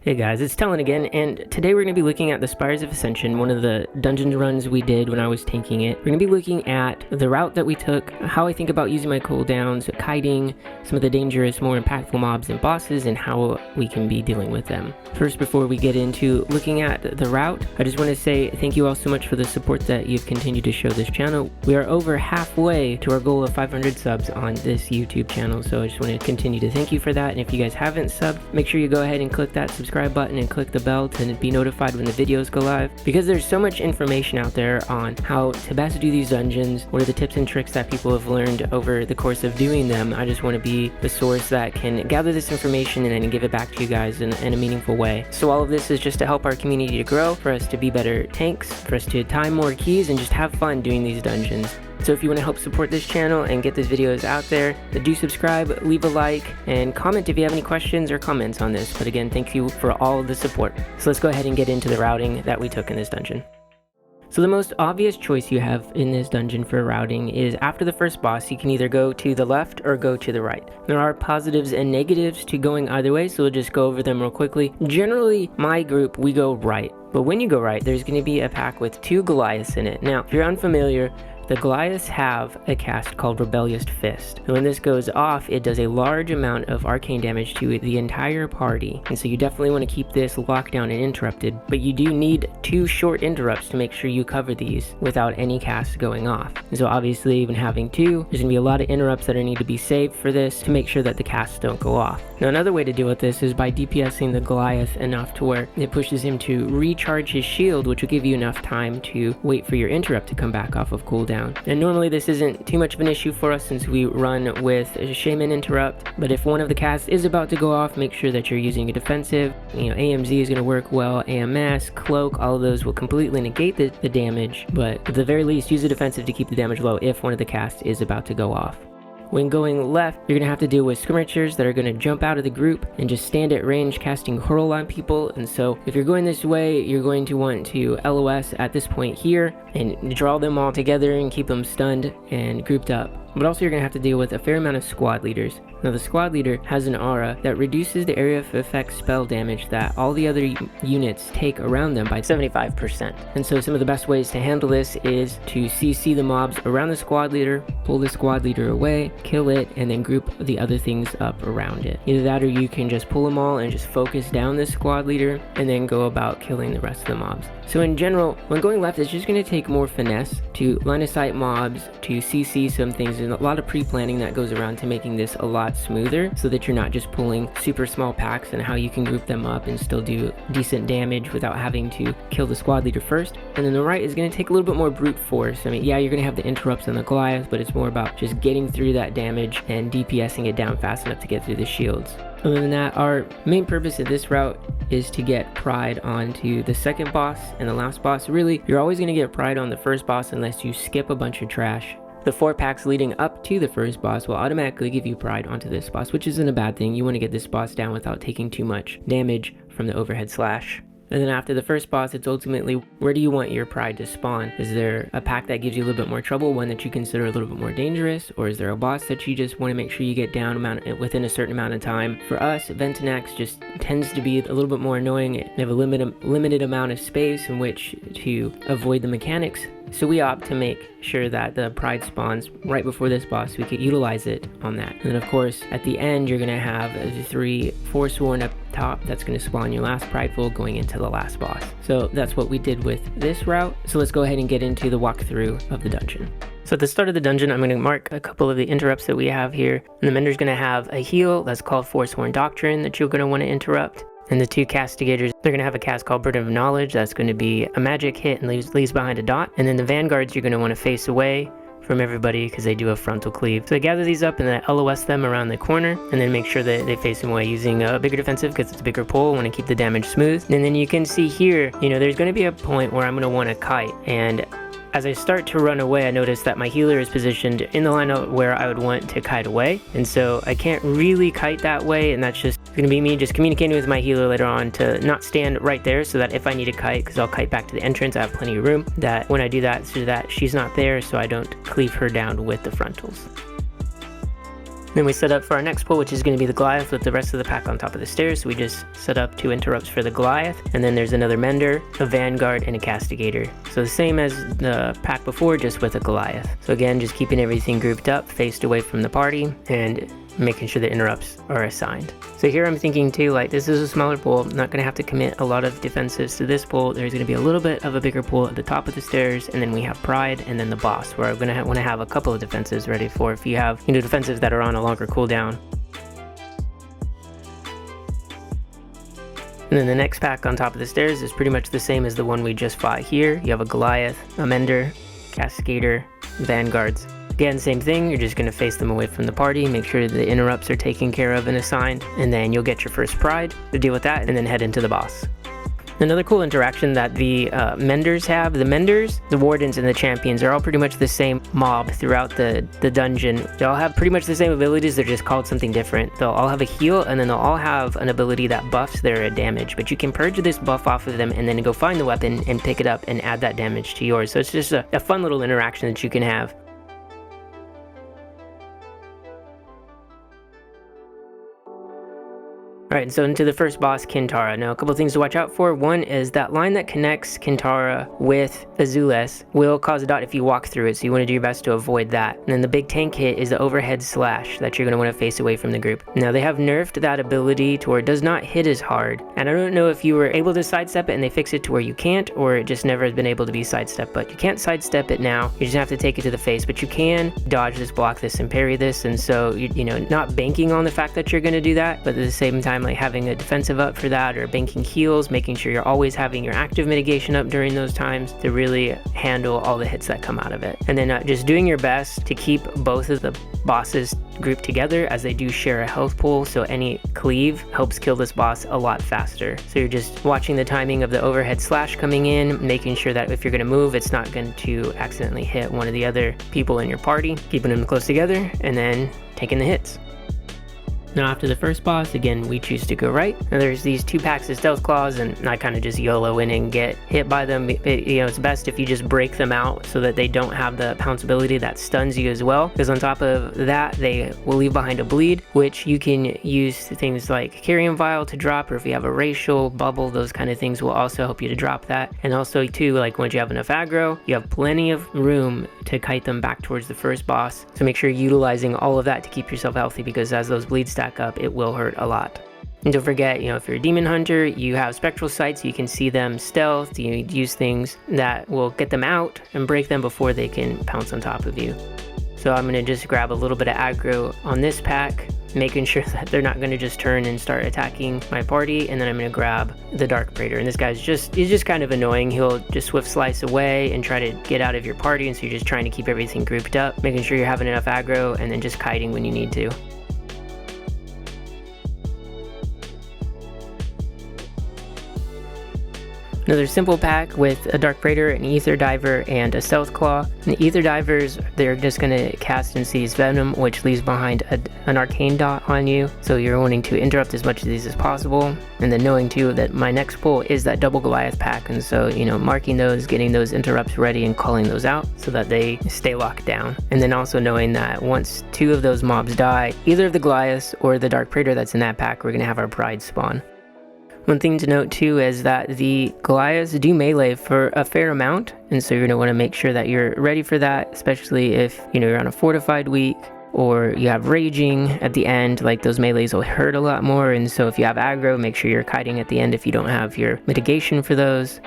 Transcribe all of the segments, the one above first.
Hey guys, it's Talon again, and today we're going to be looking at the Spires of Ascension, one of the dungeon runs we did when I was tanking it. We're going to be looking at the route that we took, how I think about using my cooldowns, kiting, some of the dangerous, more impactful mobs and bosses, and how we can be dealing with them. First, before we get into looking at the route, I just want to say thank you all so much for the support that you've continued to show this channel. We are over halfway to our goal of 500 subs on this YouTube channel, so I just want to continue to thank you for that. And if you guys haven't subbed, make sure you go ahead and click that subscribe button and click the bell to be notified when the videos go live, because there's so much information out there on how to best do these dungeons, what are the tips and tricks that people have learned over the course of doing them. I just want to be the source that can gather this information and then give it back to you guys in a meaningful way. So all of this is just to help our community to grow, for us to be better tanks, for us to time more keys and just have fun doing these dungeons. So if you want to help support this channel and get these videos out there, do subscribe, leave a like, and comment if you have any questions or comments on this. But again, thank you for all of the support. So let's go ahead and get into the routing that we took in this dungeon. So the most obvious choice you have in this dungeon for routing is after the first boss, you can either go to the left or go to the right. There are positives and negatives to going either way, so we'll just go over them real quickly. Generally, my group, we go right. But when you go right, there's going to be a pack with 2 Goliaths in it. Now, if you're unfamiliar, the Goliaths have a cast called Rebellious Fist. And when this goes off, it does a large amount of arcane damage to the entire party. And so you definitely want to keep this locked down and interrupted. But you do need 2 short interrupts to make sure you cover these without any casts going off. And so obviously, even having 2, there's going to be a lot of interrupts that need to be saved for this to make sure that the casts don't go off. Now, another way to deal with this is by DPSing the Goliath enough to where it pushes him to recharge his shield, which will give you enough time to wait for your interrupt to come back off of cooldown. And normally this isn't too much of an issue for us since we run with a Shaman interrupt, but if one of the casts is about to go off, make sure that you're using a defensive. AMZ is going to work well, AMS, Cloak, all of those will completely negate the damage, but at the very least use a defensive to keep the damage low if one of the casts is about to go off. When going left, you're going to have to deal with skirmishers that are going to jump out of the group and just stand at range casting hurl on people. And so if you're going this way, you're going to want to LOS at this point here and draw them all together and keep them stunned and grouped up. But also you're going to have to deal with a fair amount of squad leaders. Now the squad leader has an aura that reduces the area of effect spell damage that all the other units take around them by 75%. And so some of the best ways to handle this is to CC the mobs around the squad leader, pull the squad leader away, kill it, and then group the other things up around it. Either that or you can just pull them all and just focus down the squad leader and then go about killing the rest of the mobs. So in general, when going left, it's just going to take more finesse to line of sight mobs, to CC some things. There's a lot of pre-planning that goes around to making this a lot smoother so that you're not just pulling super small packs, and how you can group them up and still do decent damage without having to kill the squad leader first. And then the right is going to take a little bit more brute force. I mean, yeah, you're going to have the interrupts on the Goliath, but it's more about just getting through that damage and DPSing it down fast enough to get through the shields. Other than that, our main purpose of this route is to get pride onto the second boss and the last boss. Really, you're always going to get pride on the first boss unless you skip a bunch of trash. The 4 packs leading up to the first boss will automatically give you pride onto this boss, which isn't a bad thing. You want to get this boss down without taking too much damage from the overhead slash. And then after the first boss, it's ultimately, where do you want your pride to spawn? Is there a pack that gives you a little bit more trouble, one that you consider a little bit more dangerous? Or is there a boss that you just want to make sure you get down within a certain amount of time? For us, Ventunax just tends to be a little bit more annoying. They have a limited amount of space in which to avoid the mechanics. So we opt to make sure that the pride spawns right before this boss, so we could utilize it on that. And then of course, at the end, you're going to have the 3 Forsworn up top. That's going to spawn your last prideful going into the last boss. So that's what we did with this route. So let's go ahead and get into the walkthrough of the dungeon. So at the start of the dungeon, I'm going to mark a couple of the interrupts that we have here. And the Mender's going to have a heal that's called Forsworn Doctrine that you're going to want to interrupt. And the 2 castigators, they're going to have a cast called Burden of Knowledge. That's going to be a magic hit and leaves behind a dot. And then the Vanguards, you're going to want to face away from everybody because they do a frontal cleave. So I gather these up and then LOS them around the corner, and then make sure that they face them away using a bigger defensive because it's a bigger pull. I want to keep the damage smooth. And then you can see here, there's going to be a point where I'm going to want to kite. And as I start to run away, I notice that my healer is positioned in the lineup where I would want to kite away. And so I can't really kite that way, and that's just going to be me just communicating with my healer later on to not stand right there, so that if I need to kite, because I'll kite back to the entrance, I have plenty of room, that when I do that, so that she's not there, so I don't cleave her down with the frontals. Then we set up for our next pull, which is going to be the Goliath with the rest of the pack on top of the stairs. So we just set up 2 interrupts for the Goliath, and then there's another Mender, a Vanguard, and a Castigator. So the same as the pack before, just with a Goliath. So again, just keeping everything grouped up, faced away from the party, and making sure the interrupts are assigned. So here I'm thinking too, like, this is a smaller pool. I'm not going to have to commit a lot of defensives to this pool. There's going to be a little bit of a bigger pool at the top of the stairs, and then we have Pride, and then the boss, where I'm going to want to have a couple of defensives ready for if you have, you know, defensives that are on a longer cooldown. And then the next pack on top of the stairs is pretty much the same as the one we just fought here. You have a Goliath, a Mender, Castigator, Vanguards. Again, same thing, you're just going to face them away from the party, make sure the interrupts are taken care of and assigned, and then you'll get your first Pride to deal with that, and then head into the boss. Another cool interaction that the Menders have, the Menders, the Wardens, and the Champions are all pretty much the same mob throughout the dungeon. They all have pretty much the same abilities, they're just called something different. They'll all have a heal, and then they'll all have an ability that buffs their damage, but you can purge this buff off of them and then go find the weapon and pick it up and add that damage to yours. So it's just a fun little interaction that you can have. Alright, so into the first boss, Kintara. Now, a couple things to watch out for. One is that line that connects Kintara with Azules will cause a dot if you walk through it, so you want to do your best to avoid that. And then the big tank hit is the overhead slash that you're going to want to face away from the group. Now, they have nerfed that ability to where it does not hit as hard, and I don't know if you were able to sidestep it and they fixed it to where you can't, or it just never has been able to be sidestepped, but you can't sidestep it now. You just have to take it to the face, but you can dodge this, block this, and parry this, and so, you know, not banking on the fact that you're going to do that, but at the same time, like having a defensive up for that, or banking heals, making sure you're always having your active mitigation up during those times to really handle all the hits that come out of it. And then just doing your best to keep both of the bosses grouped together, as they do share a health pool, so any cleave helps kill this boss a lot faster. So you're just watching the timing of the overhead slash coming in, making sure that if you're going to move, it's not going to accidentally hit one of the other people in your party, keeping them close together, and then taking the hits. Now after the first boss, again, we choose to go right. Now there's these 2 packs of Stealth Claws, and I kind of just YOLO in and get hit by them. You know, it's best if you just break them out so that they don't have the pounce ability that stuns you as well. Because on top of that, they will leave behind a bleed, which you can use things like Carrion Vial to drop, or if you have a Racial, Bubble, those kind of things will also help you to drop that. And also too, like once you have enough aggro, you have plenty of room to kite them back towards the first boss. So make sure you're utilizing all of that to keep yourself healthy, because as those bleeds stack up, it will hurt a lot. And don't forget, you know, if you're a demon hunter, you have spectral sight, so you can see them stealth. You use things that will get them out and break them before they can pounce on top of you. So I'm going to just grab a little bit of aggro on this pack, making sure that they're not going to just turn and start attacking my party. And then I'm going to grab the Dark Praetor, and this guy's he's just kind of annoying. He'll just swift slice away and try to get out of your party, and so you're just trying to keep everything grouped up, making sure you're having enough aggro, and then just kiting when you need to. Another simple pack with a Dark Praetor, an Ether Diver, and a Stealth Claw. And the Ether Divers, they're just going to cast and seize Venom, which leaves behind an Arcane Dot on you. So you're wanting to interrupt as much of these as possible. And then knowing too that my next pull is that double Goliath pack. And so, you know, marking those, getting those interrupts ready and calling those out so that they stay locked down. And then also knowing that once 2 of those mobs die, either of the Goliaths or the Dark Praetor that's in that pack, we're going to have our Pride spawn. One thing to note too is that the Goliaths do melee for a fair amount, and so you're going to want to make sure that you're ready for that, especially if, you know, you're on a fortified week or you have raging at the end. Like, those melees will hurt a lot more, and so if you have aggro, make sure you're kiting at the end if you don't have your mitigation for those.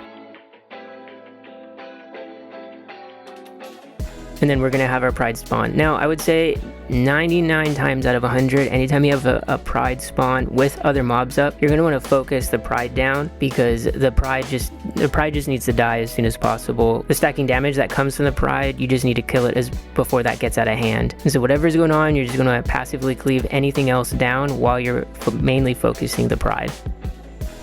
And then we're going to have our Pride spawn. Now, I would say 99 times out of 100, anytime you have a Pride spawn with other mobs up, you're going to want to focus the Pride down, because the Pride just needs to die as soon as possible. The stacking damage that comes from the Pride, you just need to kill it before that gets out of hand. And so whatever's going on, you're just going to passively cleave anything else down while you're mainly focusing the Pride.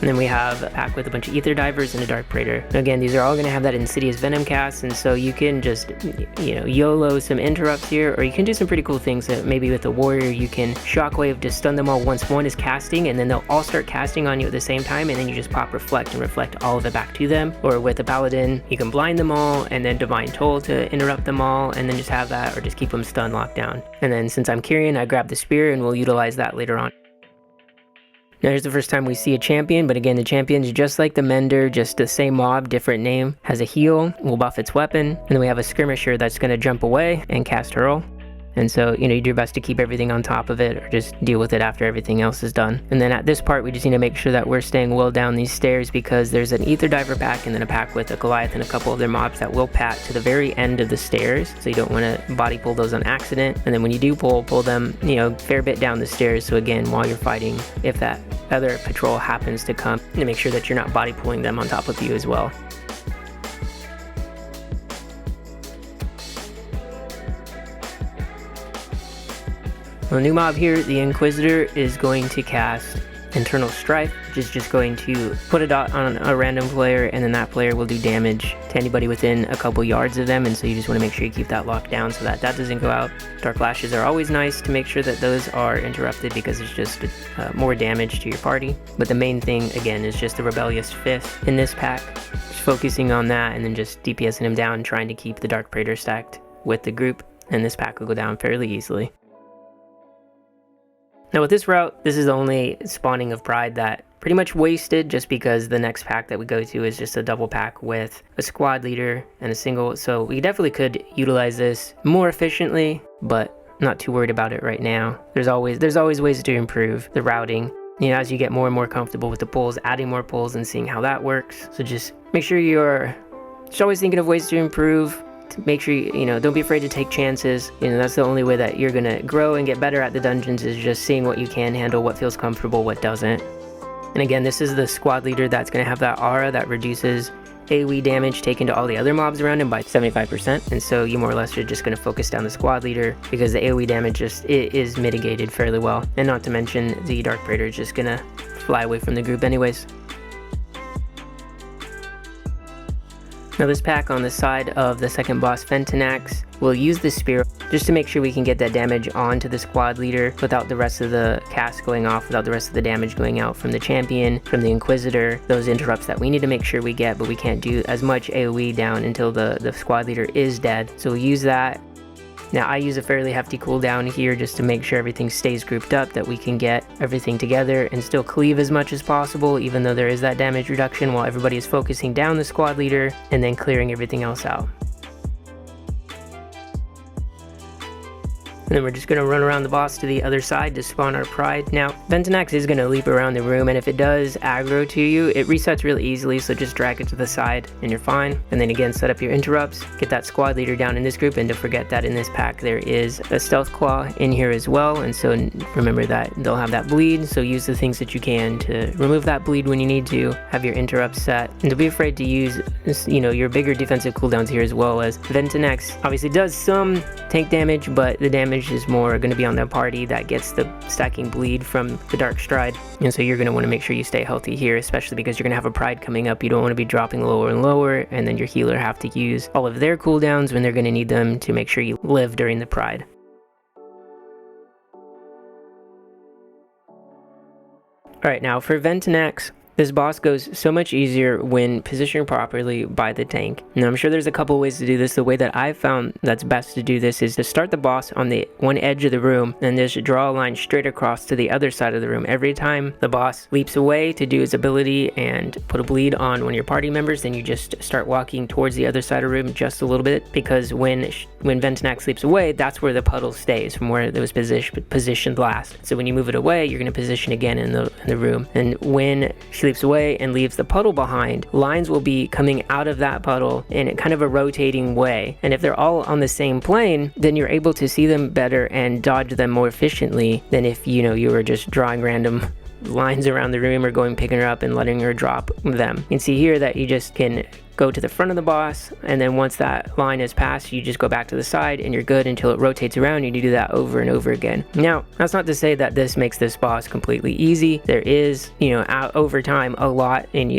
And then we have a pack with a bunch of Ether Divers and a Dark Praetor. Again, these are all going to have that Insidious Venom cast, and so you can just, YOLO some interrupts here, or you can do some pretty cool things. That maybe with the Warrior, you can Shockwave to stun them all once one is casting, and then they'll all start casting on you at the same time, and then you just pop Reflect and reflect all of it back to them. Or with the Paladin, you can blind them all, and then Divine Toll to interrupt them all, and then just have that, or just keep them stun locked down. And then since I'm Kyrian, I grab the Spear, and we'll utilize that later on. Now here's the first time we see a champion, but again, the champion's just like the Mender, just the same mob, different name. Has a heal, we'll buff its weapon, and then we have a Skirmisher that's going to jump away and cast Hurl. And so, you do your best to keep everything on top of it, or just deal with it after everything else is done. And then at this part, we just need to make sure that we're staying well down these stairs, because there's an Ether Diver pack and then a pack with a Goliath and a couple of their mobs that will pat to the very end of the stairs. So you don't want to body pull those on accident. And then when you do pull them, fair bit down the stairs. So again, while you're fighting, if that other patrol happens to come, to make sure that you're not body pulling them on top of you as well. The new mob here, the Inquisitor, is going to cast Internal Strife, which is just going to put a dot on a random player, and then that player will do damage to anybody within a couple yards of them, and so you just want to make sure you keep that locked down so that doesn't go out. Dark Lashes are always nice to make sure that those are interrupted, because it's just more damage to your party. But the main thing, again, is just the Rebellious Fist in this pack. Just focusing on that, and then just DPSing him down, trying to keep the Dark Praetor stacked with the group, and this pack will go down fairly easily. Now with this route, this is the only spawning of Pride that pretty much wasted, just because the next pack that we go to is just a double pack with a squad leader and a single, so we definitely could utilize this more efficiently, but not too worried about it right now. There's always ways to improve the routing, as you get more and more comfortable with the pulls, adding more pulls and seeing how that works. So just make sure you're just always thinking of ways to improve. Make sure don't be afraid to take chances. That's the only way that you're gonna grow and get better at the dungeons, is just seeing what you can handle, what feels comfortable, what doesn't. And again, this is the squad leader that's gonna have that aura that reduces AoE damage taken to all the other mobs around him by 75%, and so you more or less are just going to focus down the squad leader, because the AoE damage is mitigated fairly well, and not to mention the Dark Praetor is just going to fly away from the group anyways. Now this pack on the side of the second boss, Ventunax, will use the Spear just to make sure we can get that damage onto the squad leader without the rest of the cast going off, without the rest of the damage going out from the champion, from the Inquisitor, those interrupts that we need to make sure we get, but we can't do as much AoE down until the squad leader is dead. So we'll use that. Now I use a fairly hefty cooldown here just to make sure everything stays grouped up, that we can get everything together and still cleave as much as possible, even though there is that damage reduction, while everybody is focusing down the squad leader and then clearing everything else out. And then we're just going to run around the boss to the other side to spawn our Pride. Now, Ventunax is going to leap around the room, and if it does aggro to you, it resets really easily, so just drag it to the side and you're fine. And then again, set up your interrupts, get that squad leader down in this group, and don't forget that in this pack there is a Stealth Claw in here as well, and so remember that they'll have that bleed, so use the things that you can to remove that bleed when you need to, have your interrupts set, and don't be afraid to use, your bigger defensive cooldowns here as well, as Ventunax obviously does some tank damage, but the damage is more going to be on the party that gets the stacking bleed from the Dark Stride, and so you're going to want to make sure you stay healthy here, especially because you're going to have a Pride coming up. You don't want to be dropping lower and lower, and then your healer have to use all of their cooldowns when they're going to need them to make sure you live during the Pride. Alright, now for Ventunax, this boss goes so much easier when positioned properly by the tank. Now I'm sure there's a couple ways to do this. The way that I've found that's best to do this is to start the boss on the one edge of the room and just draw a line straight across to the other side of the room. Every time the boss leaps away to do his ability and put a bleed on one of your party members, then you just start walking towards the other side of the room just a little bit, because when Ventunax leaps away, that's where the puddle stays from where it was positioned last. So when you move it away, you're going to position again in the room, and when she leaps away and leaves the puddle behind, lines will be coming out of that puddle in kind of a rotating way, and if they're all on the same plane, then you're able to see them better and dodge them more efficiently than if you were just drawing random lines around the room or going picking her up and letting her drop them. You can see here that you just can go to the front of the boss, and then once that line is passed, you just go back to the side and you're good until it rotates around. You do that over and over again. Now, that's not to say that this makes this boss completely easy. There is, over time a lot, and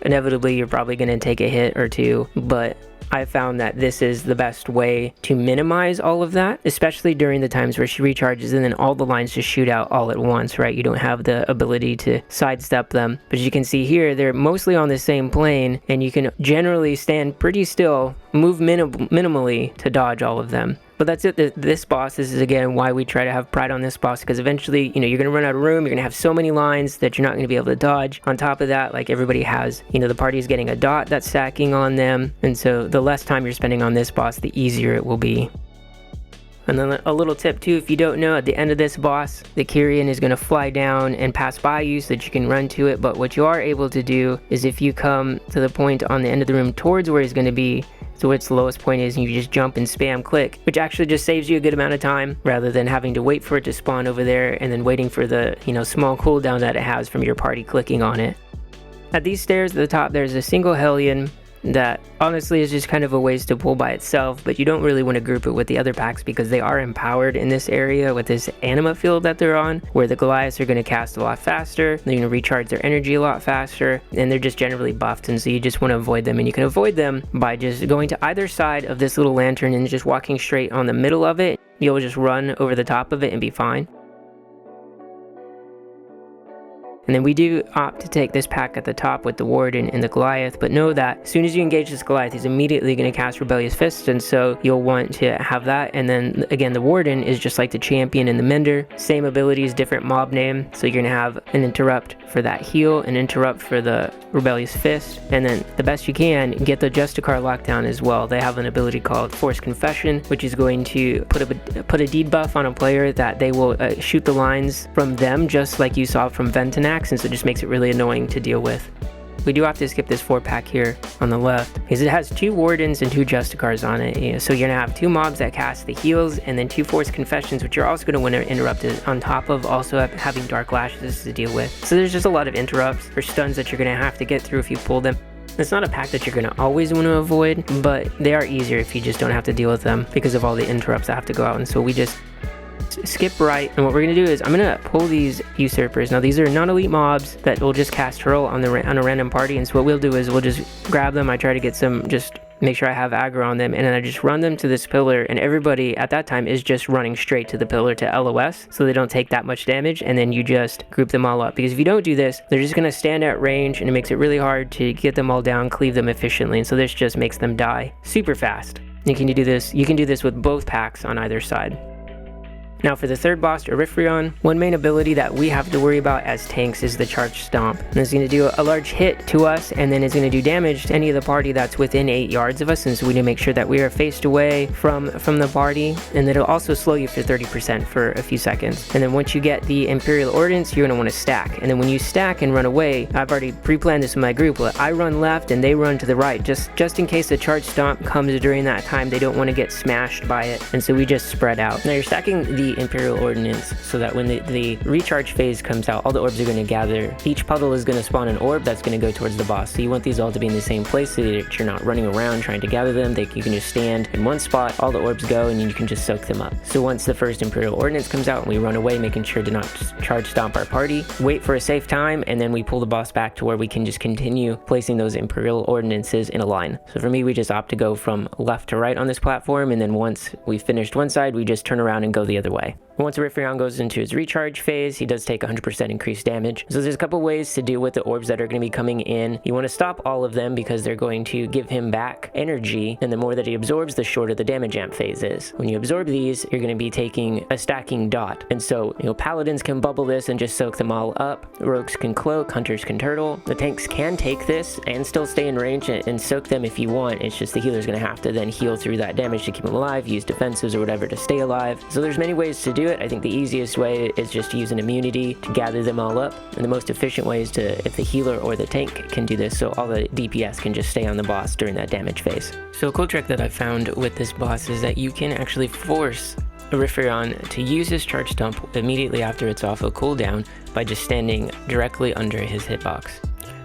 inevitably you're probably going to take a hit or two, but I found that this is the best way to minimize all of that, especially during the times where she recharges and then all the lines just shoot out all at once, right? You don't have the ability to sidestep them. But as you can see here, they're mostly on the same plane, and you can generally stand pretty still, move minimally to dodge all of them. But that's it. This boss, this is again why we try to have pride on this boss, because eventually, you're going to run out of room. You're going to have so many lines that you're not going to be able to dodge. On top of that, like everybody has, the party is getting a dot that's stacking on them. And so the less time you're spending on this boss, the easier it will be. And then a little tip too, if you don't know, at the end of this boss, the Kyrian is going to fly down and pass by you so that you can run to it. But what you are able to do is if you come to the point on the end of the room towards where he's going to be, so where its lowest point is, and you just jump and spam click, which actually just saves you a good amount of time rather than having to wait for it to spawn over there and then waiting for the, small cooldown that it has from your party clicking on it. At these stairs at the top, there's a single Hellion that honestly is just kind of a ways to pull by itself, but you don't really want to group it with the other packs because they are empowered in this area with this anima field that they're on, where the Goliaths are going to cast a lot faster, they're going to recharge their energy a lot faster, and they're just generally buffed, and so you just want to avoid them. And you can avoid them by just going to either side of this little lantern and just walking straight on the middle of it. You'll just run over the top of it and be fine. And then we do opt to take this pack at the top with the Warden and the Goliath, but know that as soon as you engage this Goliath, he's immediately going to cast Rebellious Fist, and so you'll want to have that. And then again, the Warden is just like the Champion and the Mender, same abilities, different mob name, so you're going to have an interrupt for that heal, an interrupt for the Rebellious Fist, and then the best you can, get the Justicar lockdown as well. They have an ability called Forced Confession, which is going to put a debuff on a player that they will shoot the lines from them, just like you saw from Ventunax, and so it just makes it really annoying to deal with. We do have to skip this 4-pack here on the left because it has 2 Wardens and 2 Justicars on it. So you're going to have 2 mobs that cast the heals and then 2 Forced Confessions, which you're also going to want to interrupt it on top of also having Dark Lashes to deal with. So there's just a lot of interrupts or stuns that you're going to have to get through if you pull them. It's not a pack that you're going to always want to avoid, but they are easier if you just don't have to deal with them because of all the interrupts that have to go out. And so we just skip right, and what we're going to do is I'm going to pull these usurpers. Now these are non-elite mobs that will just cast hurl on a random party, and so what we'll do is we'll just grab them. I try to get some, just make sure I have aggro on them, and then I just run them to this pillar, and everybody at that time is just running straight to the pillar to LOS so they don't take that much damage, and then you just group them all up, because if you don't do this, they're just going to stand at range, and it makes it really hard to get them all down, cleave them efficiently, and so this just makes them die super fast. You can do this with both packs on either side. Now for the third boss, Oryphrion, one main ability that we have to worry about as tanks is the Charge Stomp. And it's going to do a large hit to us, and then it's going to do damage to any of the party that's within 8 yards of us, and so we need to make sure that we are faced away from the party, and then it'll also slow you for 30% for a few seconds. And then once you get the Imperial Ordnance, you're going to want to stack. And then when you stack and run away, I've already pre-planned this in my group, but I run left and they run to the right, just in case the Charge Stomp comes during that time. They don't want to get smashed by it, and so we just spread out. Now you're stacking the Imperial Ordnance so that when the recharge phase comes out, all the orbs are going to gather. Each puddle is going to spawn an orb that's going to go towards the boss, so you want these all to be in the same place so that you're not running around trying to gather them. You can just stand in one spot, all the orbs go, and you can just soak them up. So once the first Imperial Ordnance comes out and we run away, making sure to not charge stomp our party, wait for a safe time, and then we pull the boss back to where we can just continue placing those Imperial Ordnances in a line. So for me, we just opt to go from left to right on this platform, and then once we've finished one side, we just turn around and go the other way. Once Oryphrion goes into his recharge phase, he does take 100% increased damage. So there's a couple ways to deal with the orbs that are going to be coming in. You want to stop all of them because they're going to give him back energy, and the more that he absorbs, the shorter the damage amp phase is. When you absorb these, you're going to be taking a stacking dot. And so, paladins can bubble this and just soak them all up. Rogues can cloak, hunters can turtle. The tanks can take this and still stay in range and soak them if you want. It's just the healer's going to have to then heal through that damage to keep them alive, use defenses or whatever to stay alive. So there's many ways to do it. I think the easiest way is just to use an immunity to gather them all up, and the most efficient way is to, if the healer or the tank can do this, so all the DPS can just stay on the boss during that damage phase. So a cool trick that I found with this boss is that you can actually force Oryphrion to use his charge stomp immediately after it's off a cooldown by just standing directly under his hitbox.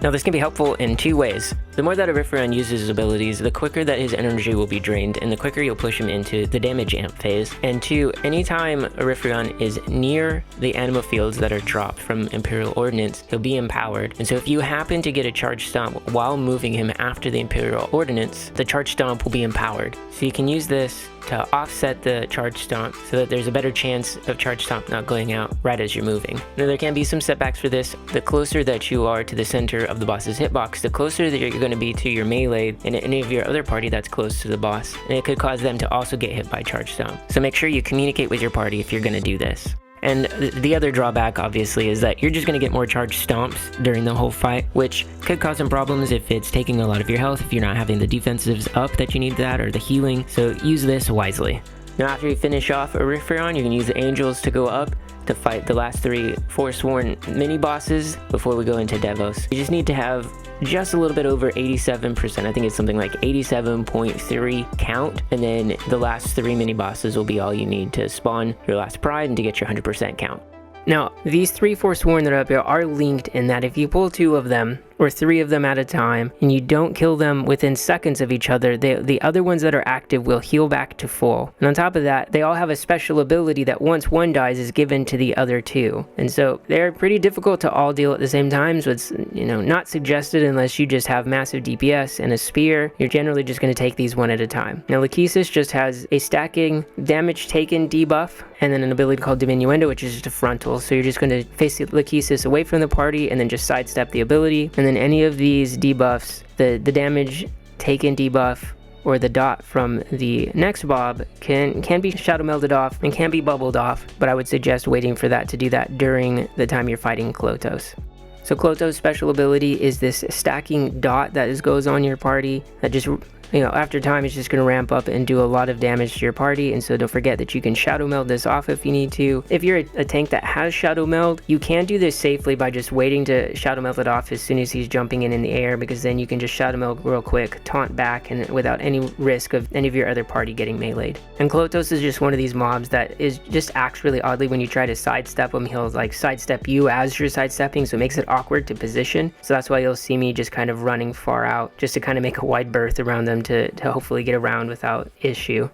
Now this can be helpful in two ways. The more that Oryphrion uses his abilities, the quicker that his energy will be drained, and the quicker you'll push him into the damage amp phase. And two, anytime Oryphrion is near the anima fields that are dropped from Imperial Ordnance, he'll be empowered. And so if you happen to get a charge stomp while moving him after the Imperial Ordnance, the charge stomp will be empowered. So you can use this to offset the charge stomp so that there's a better chance of charge stomp not going out right as you're moving. Now there can be some setbacks for this. The closer that you are to the center of the boss's hitbox, the closer that you're going to be to your melee and any of your other party that's close to the boss, and it could cause them to also get hit by charge stomp. So make sure you communicate with your party if you're going to do this. And the other drawback, obviously, is that you're just going to get more charge stomps during the whole fight, which could cause some problems if it's taking a lot of your health, if you're not having the defensives up that you need that, or the healing. So use this wisely. Now after you finish off Oryphrion, you can use the angels to go up to fight the last 3 Forsworn mini-bosses before we go into Devos. You just need to have just a little bit over 87%. I think it's something like 87.3 count, and then the last 3 mini-bosses will be all you need to spawn your last pride and to get your 100% count. Now, these 3 Forsworn that are up here are linked in that if you pull 2 of them, or 3 of them at a time, and you don't kill them within seconds of each other, the other ones that are active will heal back to full. And on top of that, they all have a special ability that once one dies is given to the other 2. And so they're pretty difficult to all deal at the same time, so it's, not suggested unless you just have massive DPS and a spear. You're generally just going to take these one at a time. Now, Lachesis just has a stacking damage taken debuff, and then an ability called Diminuendo, which is just a frontal. So you're just going to face Lachesis away from the party and then just sidestep the ability. And then any of these debuffs, the damage taken debuff or the dot from the next bob can be shadow melded off and can be bubbled off, but I would suggest waiting for that to do that during the time you're fighting Klotos. So Klotos' special ability is this stacking dot that goes on your party that just, after time it's just going to ramp up and do a lot of damage to your party. And so don't forget that you can shadow meld this off if you need to. If you're a tank that has shadow meld, you can do this safely by just waiting to shadow meld it off as soon as he's jumping in the air, because then you can just shadow meld real quick, taunt back, and without any risk of any of your other party getting meleeed. And Klotos is just one of these mobs that is just acts really oddly when you try to sidestep him. He'll sidestep you as you're sidestepping, so it makes it awkward to position. So that's why you'll see me just kind of running far out just to kind of make a wide berth around them to hopefully get around without issue.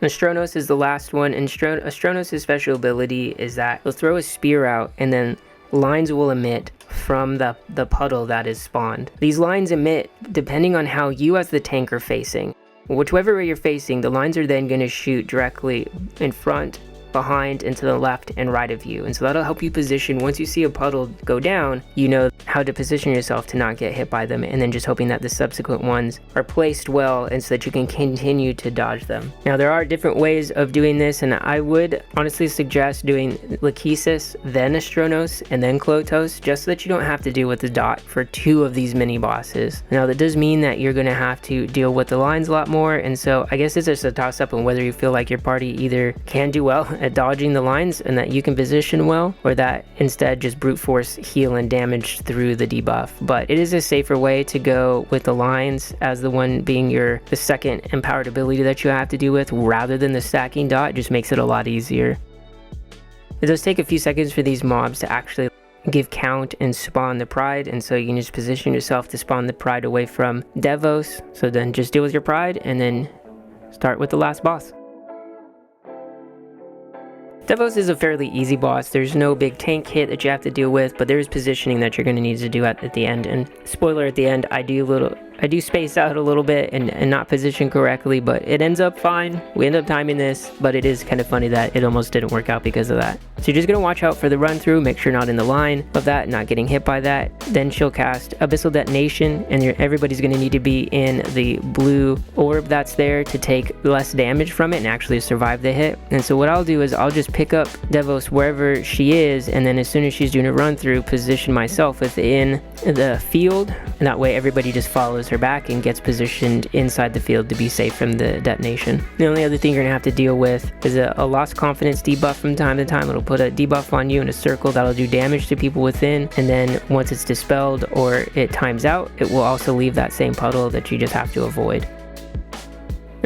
Astronos is the last one, and Astronos' special ability is that he'll throw a spear out and then lines will emit from the puddle that is spawned. These lines emit depending on how you as the tank are facing. Whichever way you're facing, the lines are then going to shoot directly in front, behind, and to the left and right of you. And so that'll help you position. Once you see a puddle go down, you know how to position yourself to not get hit by them, and then just hoping that the subsequent ones are placed well and so that you can continue to dodge them. Now there are different ways of doing this, and I would honestly suggest doing Lachesis, then Astronos, and then Klotos, just so that you don't have to deal with the dot for 2 of these mini bosses. Now that does mean that you're going to have to deal with the lines a lot more, and so I guess it's just a toss up on whether you feel like your party either can do well at dodging the lines and that you can position well, or that instead just brute force heal and damage through the debuff. But it is a safer way to go with the lines as the one being the second empowered ability that you have to deal with, rather than the stacking dot. It just makes it a lot easier. It does take a few seconds for these mobs to actually give count and spawn the pride, and so you can just position yourself to spawn the pride away from Devos. So then just deal with your pride and then start with the last boss. Devos is a fairly easy boss. There's no big tank hit that you have to deal with, but there is positioning that you're going to need to do at the end. And spoiler at the end, I do space out a little bit and not position correctly, but it ends up fine. We end up timing this, but it is kind of funny that it almost didn't work out because of that. So you're just going to watch out for the run through, make sure not in the line of that, not getting hit by that. Then she'll cast Abyssal Detonation, and everybody's going to need to be in the blue orb that's there to take less damage from it and actually survive the hit. And so what I'll do is I'll just pick up Devos wherever she is, and then as soon as she's doing a run through, position myself within the field, and that way everybody just follows her back and gets positioned inside the field to be safe from the detonation. The only other thing you're going to have to deal with is a lost confidence debuff from time to time. It'll put a debuff on you in a circle that'll do damage to people within, and then once it's dispelled or it times out, it will also leave that same puddle that you just have to avoid.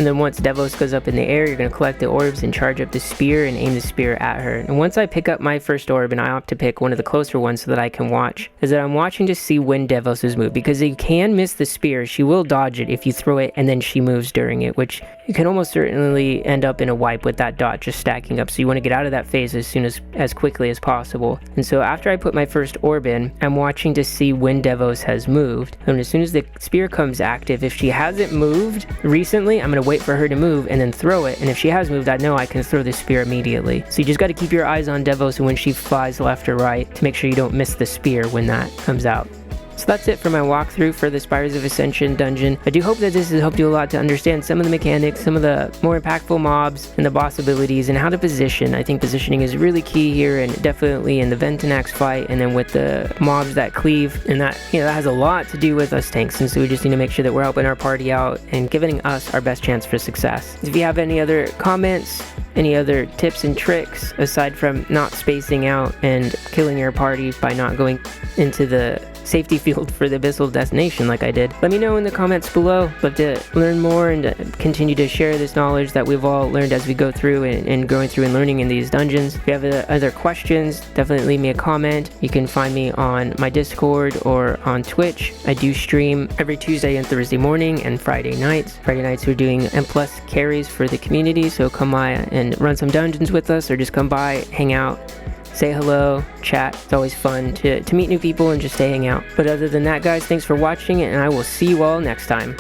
And then once Devos goes up in the air, you're going to collect the orbs and charge up the spear and aim the spear at her. And once I pick up my first orb, and I opt to pick one of the closer ones so that I can watch, is that I'm watching to see when Devos' move, because you can miss the spear. She will dodge it if you throw it and then she moves during it, which you can almost certainly end up in a wipe with that dot just stacking up. So you want to get out of that phase as quickly as possible. And so after I put my first orb in, I'm watching to see when Devos has moved. And as soon as the spear comes active, if she hasn't moved recently, I'm going to wait for her to move and then throw it. And if she has moved, I know I can throw the spear immediately. So you just got to keep your eyes on Devos and when she flies left or right to make sure you don't miss the spear when that comes out. So that's it for my walkthrough for the Spires of Ascension dungeon. I do hope that this has helped you a lot to understand some of the mechanics, some of the more impactful mobs, and the boss abilities, and how to position. I think positioning is really key here, and definitely in the Ventunax fight, and then with the mobs that cleave, and that, that has a lot to do with us tanks, and so we just need to make sure that we're helping our party out and giving us our best chance for success. If you have any other comments, any other tips and tricks, aside from not spacing out and killing your party by not going into the safety field for the abyssal destination like I did, let me know in the comments below. Love to learn more and continue to share this knowledge that we've all learned as we go through and going through and learning in these dungeons. If you have other questions, definitely leave me a comment. You can find me on my Discord or on Twitch. I do stream every Tuesday and Thursday morning and Friday nights. Friday nights we're doing M+ carries for the community, so come by and run some dungeons with us, or just come by, hang out, say hello, chat. It's always fun to meet new people and just hang out. But other than that, guys, thanks for watching, and I will see you all next time.